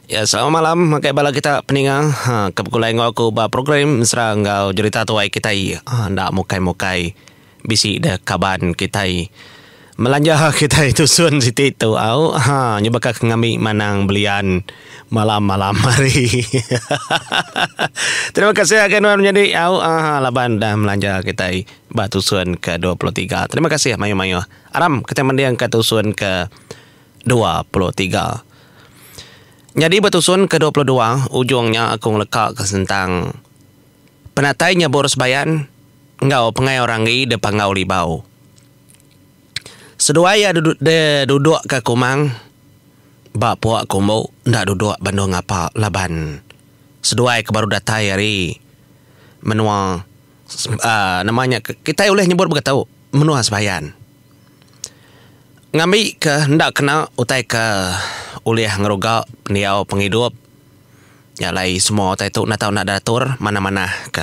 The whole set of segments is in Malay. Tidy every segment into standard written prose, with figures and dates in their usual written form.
Ya, selamat malam. Makai bala kita peningang. Kebetulan aku ba program mesra ngau cerita tuai kita ndak mukai-mukai bisi dah kaban kita melanja kita itu sun siti tu au nyebaka ngami manang belian malam-malam hari. Terima kasih akan menjadi au laban dah melanja kita batu sun ke-23. Terima kasih mayu-mayu. Aram kita mendiang ke tusun ke-23. Jadi bertusun ke-22, ujungnya aku ngelekak ke sentang penatainya boros bayan, ngau pengai orang ni depan ngau libau. Sedua ya duduk ke kumang, bak puak kumbau, ndak duduk bandung apa laban. Sedua ke baru datai hari, menua, namanya, kita boleh nyebut begitu, menua sebayan. Ngambil ke, ndak kena utai ke uliah ngeroga niau penghidup. Ya lai semua utai tu nak tahu nak datur mana-mana ke.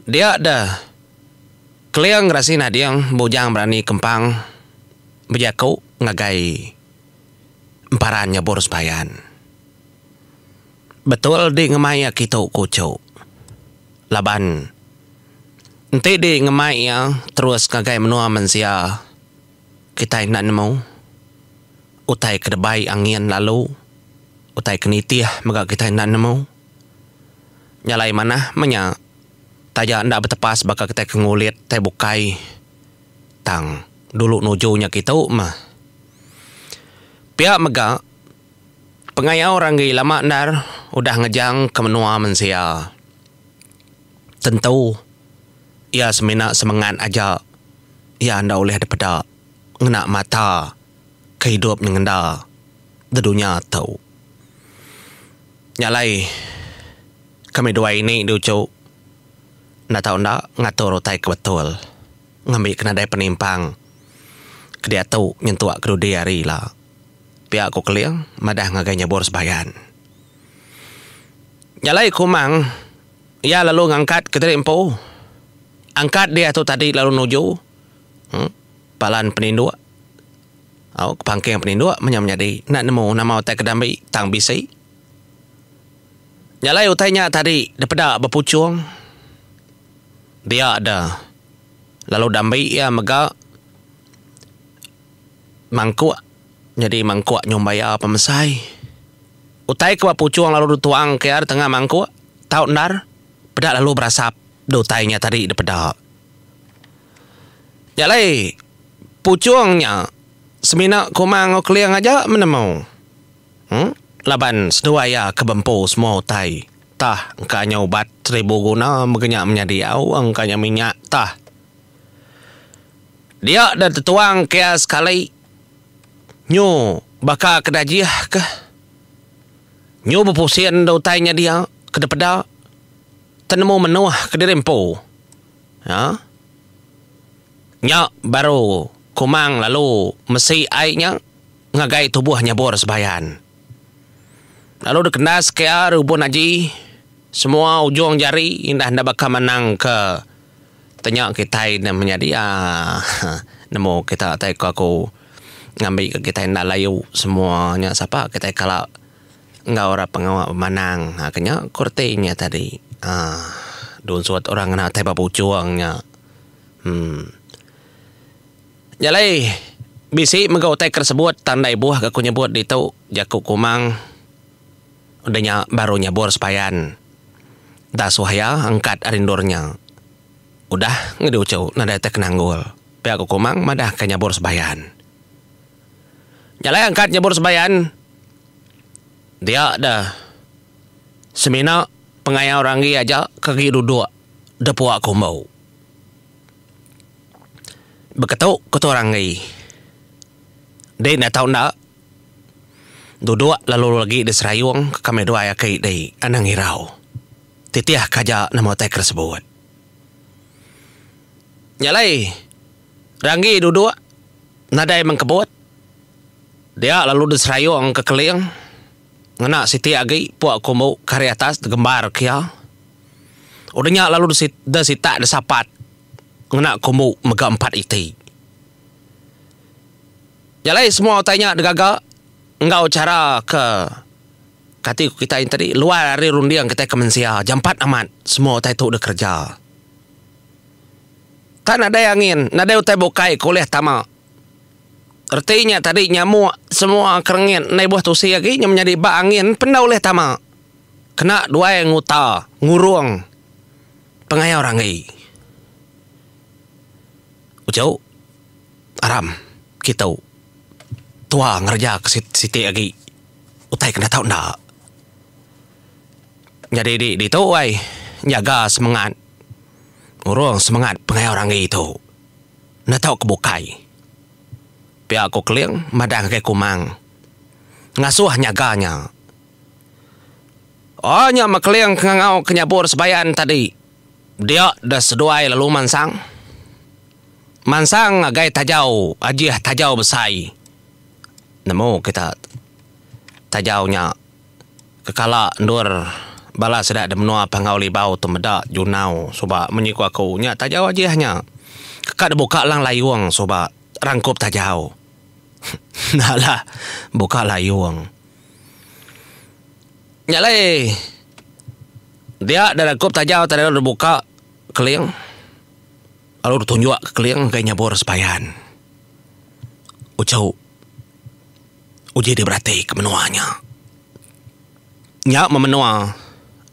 Dia ada keliang rasina dia bujang berani kempang berjaku ngagai emparannya boros bayan. Betul di ngemaya kita kucuk. Laban nanti di ngemaya terus ngagai menua mensia. Kita nak nemu utai kedebai angin lalu utai kenitiah maka kita nak nemu nyalai mana menya taja ndak bertepas bakal kita kengulit tai bukai tang dulu nujunya kita mah pihak mega pengaya orang gi lama nar udah ngejang ke menua mensia tentu ia semena semangat aja ia anda oleh daripada ngena mata kehidup ngenda di dunia tahu. Nyalai kami dua ini diucap nak tahu ndak ngatur utai kebetul ngambil kena dari penimpang kedia tahu nyentuak kedudi hari lah pihak aku keliang madah ngagainya boros bayan. Nyalai kumang ia lalu ngangkat ke tempo angkat dia tu tadi lalu nuju palan penindua kepangking penindua menjadi nak nemu nama utai kedambi tang bisi nyalai utainya tadi daripada berpucung dia ada lalu dambi ia mega mangkuk jadi mangkuk nyombaya pemesai utai ke berpucung lalu dituang ke air tengah mangkuk tahu nar pedak lalu berasap utainya tadi daripada nyalai pucungnya semina kumang keliang aja menemu. Laban sedua ya kebempo semua utai. Tah engkanya ubat 1000 guna mengenyak menjadi au engkanya minyak tah. Dia dah tertuang kaya sekali. Nyu bakal kedajiah ke. Nyu berpusian da utainya dia kedepeda. Tenemu menuah ke dirempo. Ya. Nyak baru kumang lalu mesi airnya ngagai tubuhnya boros bayan. Lalu dikenas ke rubun haji semua ujung jari indah ndak bakal menang ke tenyak kita dan menjadi nemu kita tai aku ngambil ke kita nak layu semuanya siapa kita kalau enggak orang pengawal menang akhirnya kurtinya tadi dun suat orang nak tai bapucuangnya Jalai bisi megau tai tersebut tandai buah aku nyebut di tu jaku kumang udahnya barunya boros bayan dah suhaya angkat arindornya udah ngediucau nada tak kenanggul pihak aku kumang madah kanya boros bayan Jalai angkatnya boros bayan dia dah semina pengaya orang gi aja kaki duduk depuak kumbau beketuk ketua orang ni. Dia nak tahu nak duduk lalu lagi di serayung kami dua ya kai dai anang hirau. Titiah kaja nama tai tersebut. Nyalai rangi duduk nadai mengkebut. Dia lalu di serayung ke keliang. Ngena siti agi puak kumbau kari atas gembar kia. Udahnya lalu di sita di sapat. Ngena kumbau mega 4 iti. Jalai semua tanya degaga engkau cara ke kati kita ini tadi luar dari rundiang kita ke mensia jam 4 amat semua utai tu dah kerja. Tak ada angin, nada utai bukai kuliah tamak. Artinya tadi nyamuk semua kerengin naik buah tu sia lagi menjadi ba angin pendau oleh tamak. Kena dua yang nguta ngurung pengaya orang ni. Ucau aram kita tua ngerja ke siti lagi. Utai kena tahu ndak. Jadi di tu ai jaga semangat. Orang semangat pengaya orang itu. Nak tahu kebukai. Pihak aku keling madang ke kumang. Ngasuh nyaganya. Oh nya makeliang ngau kenyabur sebayan tadi. Dia dah seduai lalu mansang. Mansang agai tajau, ajiah tajau besai. Nemu kita tajaunya kekala ndur bala sedak ada menua pangau libau tu medak junau soba menyiku aku nya tajau ajiahnya. Kekak buka lang layuang soba rangkup tajau. Nah lah buka layuang. Nyalai dia dah rangkup tajau tadi dah buka keling. Lalu tunjuk ke keling kayaknya bor sepayan. Ucau uji dia berarti ke menuanya. Nya memenua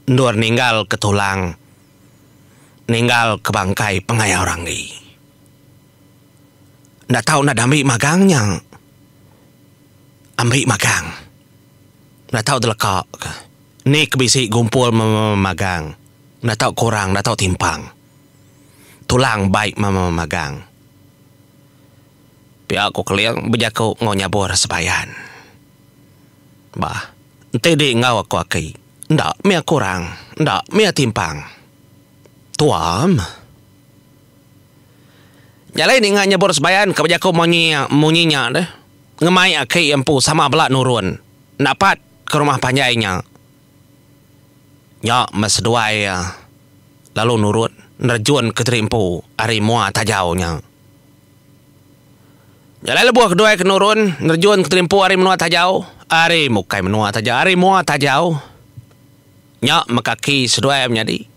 ndur ninggal ke tulang. Ninggal ke bangkai pengaya orang ni. Ndak tahu nak ambil magangnya. Ambil magang. Ndak tahu delekak. Ni kebisi gumpul magang. Ndak tahu kurang, ndak tahu timpang. Tulang baik magang. Pihak aku keliang berjaku ngonyabur sebayan. Bah, ente di ngau aku akai. Ndak, mia kurang. Ndak, mia timpang. Tuam. Jalai ni nganya bor sebayan kebajaku munyinya deh. Ngemai akai empu sama belak nurun. Dapat ke rumah panjainya. Ya, mas duai lalu nurun. Nerjun ke terimpu hari mua tajaunya. Jalai lebuah kedua ke nurun. Nerjun ke terimpu hari menua tajau. Hari mukai menua tajau. Hari mua tajau. Nya makaki sedua menjadi.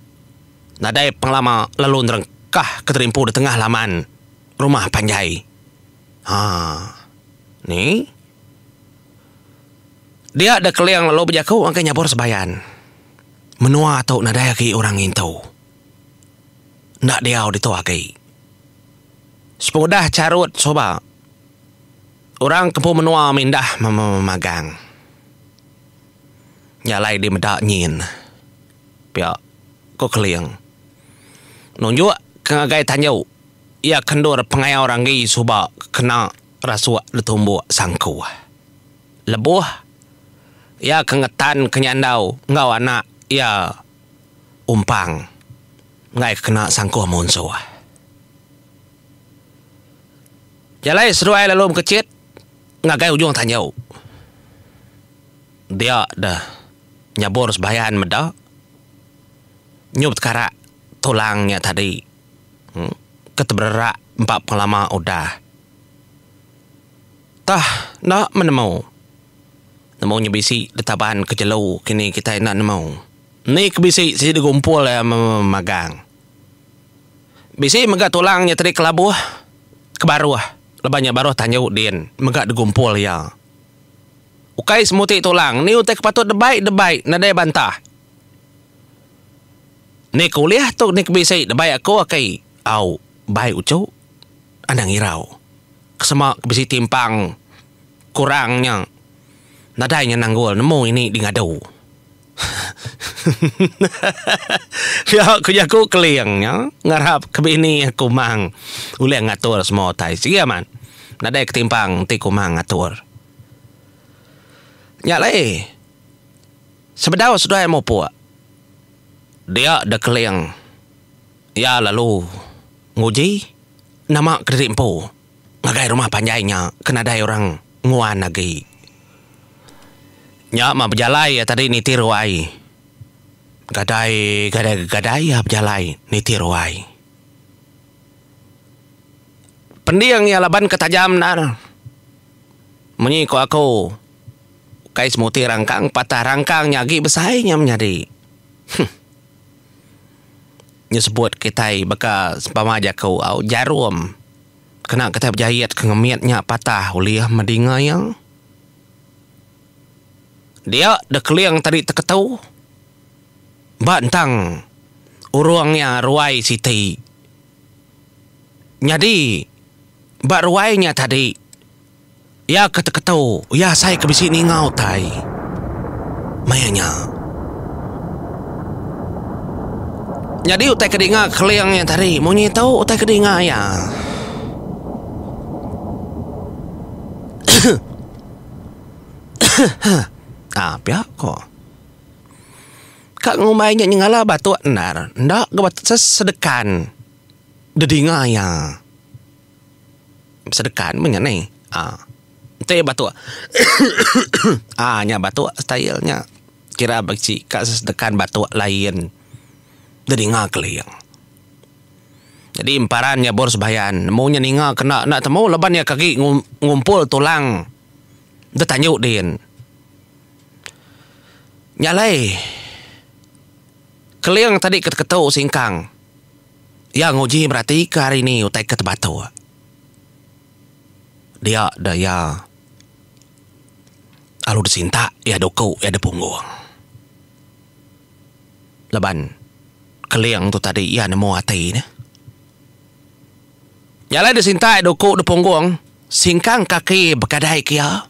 Nadai penglama lalu nerengkah ke terimpu di tengah laman rumah panjai. Ni. Dia ada keliang lalu berjaku angka nyabur sebayan. Menua atau nadai ki orang itu. Nak dia di tu aki. Sepodah carut soba. Orang kempu menua mindah magang. Nyalai di medak nyin. Pihak ko keliang. Nunjuk kengagai tanyau. Ia kendur pengaya orang gi soba kena rasuak letumbuk sangku. Lebuh. Ia kengetan kenyandau. Ngau anak ia umpang. Ngai kena sangkuh monso. Jalai seruai lalu kecit. Ngagai ujung tanyau. Dia dah nyabur sebayan medak. Nyup karak tulangnya tadi. Keteberak 4 pelama udah. Tah nak menemu. Nemu nyebisi detaban kejelau kini kita nak nemu. Ni kebisi si digumpul magang. Bisi megak tulangnya tadi kelabuh. Kebaruh. Lebahnya baruh tanya udin. Megak digumpul ya. Ukai semuti tulang. Ni utai kepatut debaik. Nadai bantah. Ni kuliah tu ni kebisi debaik aku akai. Au. Baik ucau. Andang irau. Kesemak kebisi timpang. Kurangnya. Nadainya nanggul. Nemu ini di ngadu. Ya aku keliangnya ngarap kebini aku mang ule ngatur semua tai sia man nadai ketimpang ti kumang ngatur nyalai sebedau sudah mau puak dia dah keliang ya lalu nguji nama kerimpu ngagai rumah panjainya kena dai orang nguan lagi. Nya ma berjalai ya tadi ni tiruai. Gadai ya berjalai ni tiruai. Pendiang ya laban ketajam nar. Menyi ko aku Kai semuti rangkang, patah rangkang nyagi besainya menjadi. Nya sebut kita baka sempama aja kau au jarum. Kena kita berjahit kengemiatnya patah uliah madinga yang. Dia dekeliang tadi terketau. Bantang urungnya ruai siti. Jadi bak ruainya tadi. Ya ketau, ya saya kebisi ni ngau tai. Mayanya. Jadi utai kedinga keliangnya tadi. Mau tahu utai kedinga ya. Pihak kok. Kak ngumainya nyengala batu enar. Ndak gebat sesedekan. Dedinga ya. Sedekan mengenai. Itu batu. Nya batu stylenya. Kira bagi kak sesedekan batu lain. Dedinga keliang. Jadi imparannya bor sebayan. Maunya ninga kena nak temu leban ya kaki ngumpul tulang. Dia tanyuk din. Nyalai. Keliang tadi ketau singkang. Ya nguji berarti ke hari ini utai ket batu. Dia daya. Alu disinta ya doko ya de punggung. Leban. Keliang tu tadi ya nemu hati ni. Nyalai disinta ya doko de punggung. Singkang kaki berkadai kia.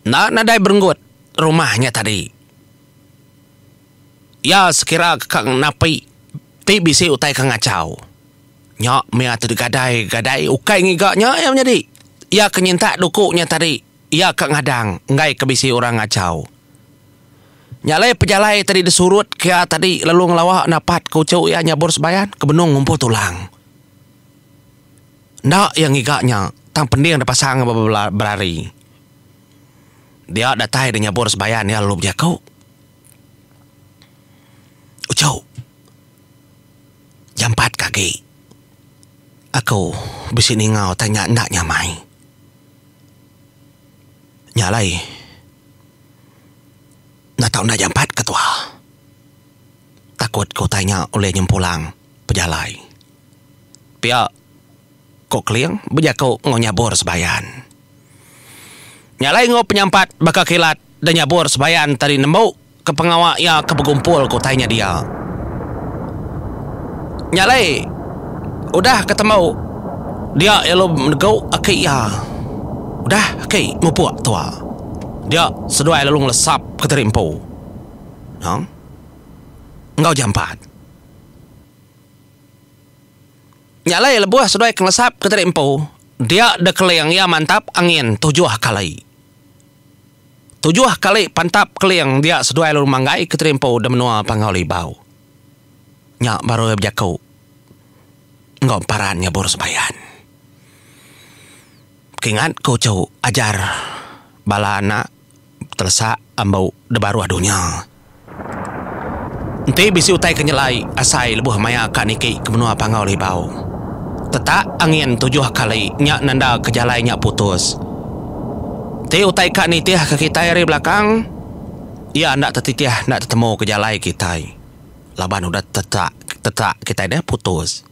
Nadai berenggut rumahnya tadi. Ya sekira kang napi ti bisi utai kang ngacau. Nya mea tu gadai ukai ngigaknya ya menjadi. Ya kenyinta dukuknya tadi. Ya kang ngadang ngai kebisi orang ngacau. Nyalai pejalai tadi disurut kia tadi lalu ngelawak napat kucau ya nyabur sebayan kebenung ngumpul tulang. Ndak yang ngigaknya tang pending ada pasang berlari. Dia datai dengan nyabur sebayan ya lalu berjakau. Ucau. Jam 4 kaki. Aku bisi ngau tanya ndak nyamai. Nyalai. Nak tahu nak jam 4 ketua. Takut kau tanya oleh nyempulang pejalai. Pia kau keliang berjakau ngau nyabur sebayan. Nyalai ngau penyampat bakal kilat dan nyabur sebayan tadi nembuk. Ke pengawak ya ke berkumpul kau tanya dia. Nyalai. Udah ketemu. Dia elo menegau akai ya. Udah akai mupuak tua. Dia seduai lalu ngelesap ke terimpu. Engkau jam 4. Nyalai lebuah seduai ngelesap ke terimpu. Dia dekeliang ya mantap angin 7 kali. 7 kali pantap keliang dia seduai lalu manggai ke terimpu dan menua pangau libau. Nyak baru berjakau. Engkau parannya bor sebayan. Kingat kau cau ajar bala anak telesa ambau de baru adunya. Ente bisi utai kenyelai asai lebuh maya kak niki ke menua pangau libau. Tetak angin 7 kali nyak nanda kejalai nyak putus. Ti utai kak ni tiah ke kita dari belakang. Ya ndak tetitiah ndak tetemu ke jalai kita. Laban udah tetak kita dah putus.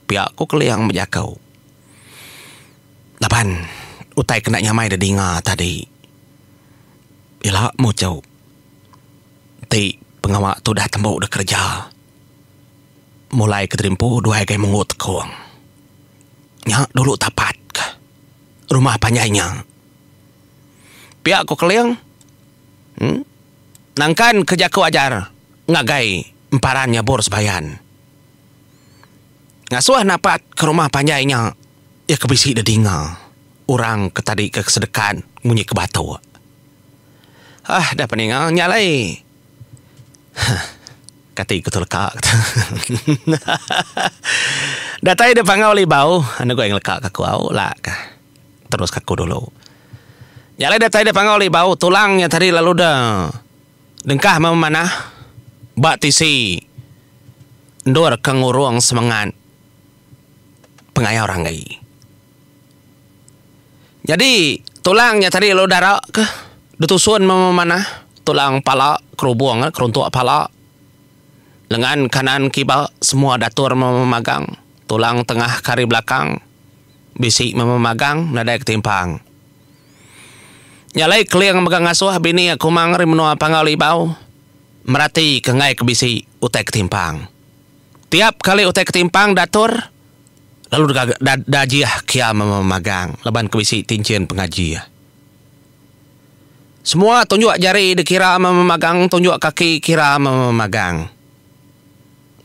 Pihak ku keliang berjakau. Laban utai kena nyamai dah dinga tadi. Bila mau jauh. Ti pengawak tu dah tembuk dah kerja. Mulai ke terimpu 2 gai mengut kuang. Nyak dulu tapat ke rumah panjainya. Pihak ku keliang. Nangkan kerja ku ajar. Ngagai emparannya bor sebayan. Ngasuh napat ke rumah panjainya. Ya kebisi dedinga. Orang ke tadi ke kesedekan. Munyi ke batu. Dah peningal nyalai. Kata ikut lekak. Datai dia pangau libau. Anda gue yang lekak kaku au lah. Terus kaku dulu. Nyalai datai dia pangau libau. Tulangnya tadi lalu dah. Dengkah memanah. Bak tisi. Ndor kengurung semangat. Pengaya orang gai. Jadi tulangnya tadi lo darah ke dutusun mana tulang pala kerubung keruntuk pala lengan kanan kiba semua datur memegang tulang tengah kari belakang bisi memegang nadai ketimpang nyalai kliang megang asuh bini aku mangri menua pangali bau merati kengai ke bisi utai ketimpang tiap kali utai ketimpang datur lalu dajiah kia memegang leban ke bisi tincin pengaji semua tunjuk jari dikira memegang tunjuk kaki kira memegang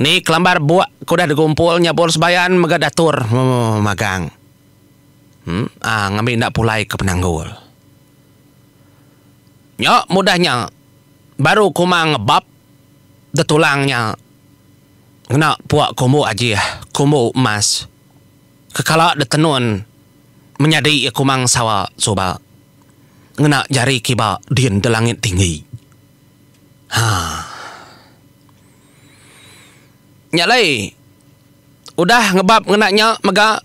ni kelambar buak kuda digumpul nyabur sebayan mega datur memegang ngambil nak pulai ke penanggul nyok mudahnya baru kumang ngebab detulangnya kena puak kumbu aji kumbu emas kekala detenun menyadi kumang sawa soba ngena jari kiba din de langit tinggi nyalai udah ngebab ngenaknya mega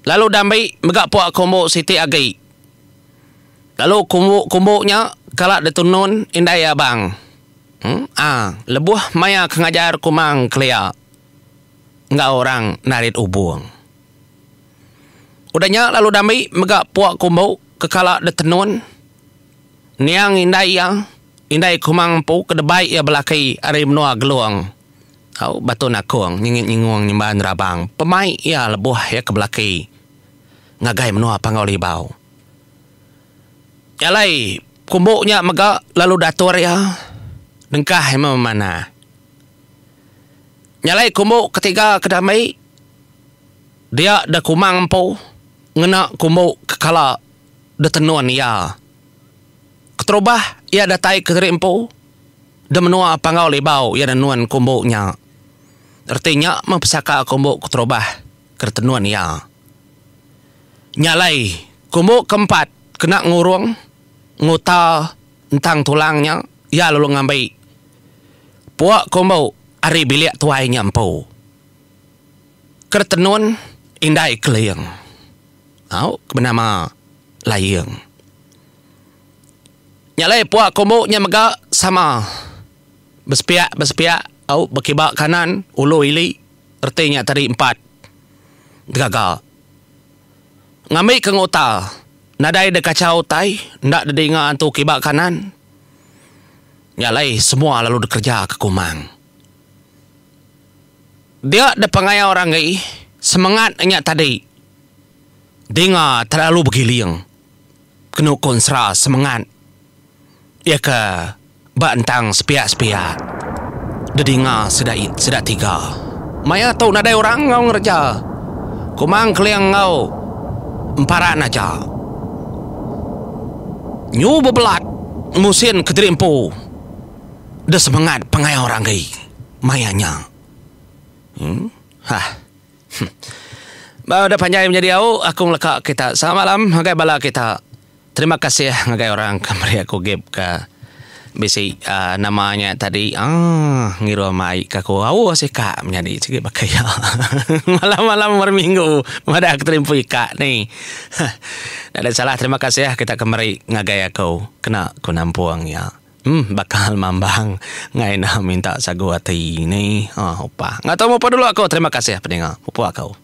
lalu damai mega puak kumbu siti agi lalu kumbunya kala detunun indai abang lebuh maya kengajar kumang klia enggak orang narit ubung udahnya lalu damai mega puak kumbu kekala detunun niang indai kumang pu kedebai ya belakai ari menua geluang batu nakung nyingung nyimban rabang pemai ya lebuh ya ke belakai ngagai menua pangauli bau yalai kumbuknya mega lalu datur ya dengkah emang mana nyalai kumbuk ketiga kedamai dia dah kumang pu ngena kumbuk kekala detenun ya keterubah ia datai kerimpu dan menua pangauli bau ya danuan kumbuknya artinya mempesaka kumbuk keterubah ketenuan ya nyalai kumbuk keempat kena ngurung ngutal entang tulangnya ya lalu ngambil puak kumbuk ari bilik tuai nyampu ketenun indai keliang kebenama layang nyalai puak kumbuknya mega sama bespiak berkibak kanan ulu ili artinya tadi 4 gagal ngambil ke ngutal nadai de kacau tai ndak de dengar tu kibak kanan nyalai semua lalu bekerja ke kumang dia de pengaya orang gai semangat nya tadi dengar terlalu bergiling kena konsra semangat ya ke bantang sepiak-sepiak dedinga sedak 3 maya tahu nadai orang ngau ngerja kumang keliang ngau emparan aja nyu bebelat musin kederimpu de semangat pengaya orang gai mayanya Udah panjang menjadi aku melekak kita selamat malam ngagai bala kita terima kasih ngagai orang kembali aku gib ke bisi namanya tadi ngiru mai kaku sih kak menjadi sige bakaya malam-malam berminggu ada keterimpu ika nih ada salah terima kasih kita kembali ngagai aku kena ku nampuang ya bakal mambang ngai na minta sagu hati ini opa nggak tahu apa dulu aku terima kasih pendengar opa aku